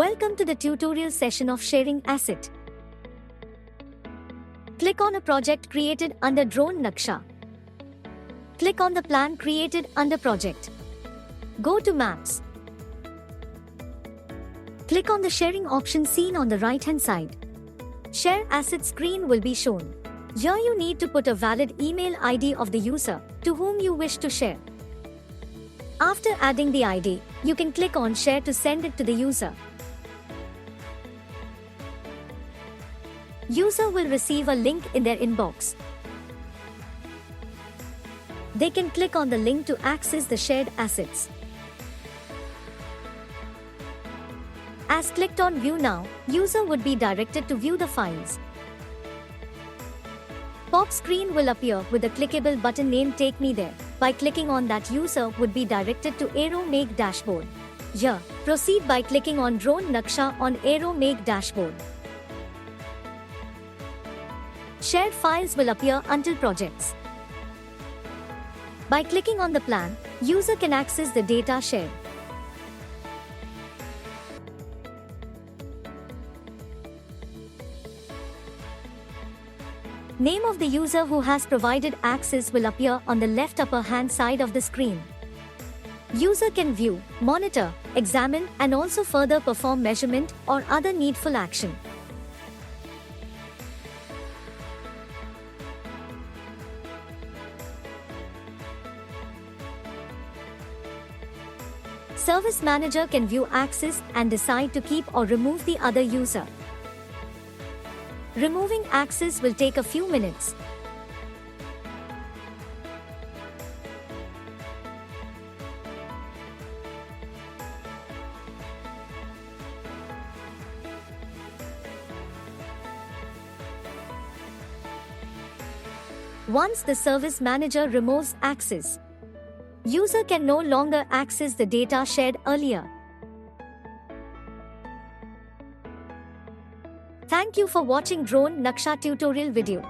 Welcome to the tutorial session of sharing asset. Click on a project created under DroneNaksha. Click on the plan created under project. Go to Maps. Click on the sharing option seen on the right-hand side. Share asset screen will be shown. Here you need to put a valid email ID of the user to whom you wish to share. After adding the ID, you can click on Share to send it to the user. User will receive a link in their inbox. They can click on the link to access the shared assets. As clicked on View Now, user would be directed to view the files. Pop screen will appear with a clickable button named Take Me There. By clicking on that, user would be directed to AeroMegh dashboard. Here, proceed by clicking on DroneNaksha on AeroMegh dashboard. Shared files will appear until projects. By clicking on the plan, user can access the data shared. Name of the user who has provided access will appear on the left upper hand side of the screen. User can view, monitor, examine, and also further perform measurement or other needful action. Service manager can view access and decide to keep or remove the other user. Removing access will take a few minutes. Once the service manager removes access, user can no longer access the data shared earlier. Thank you for watching DroneNaksha tutorial video.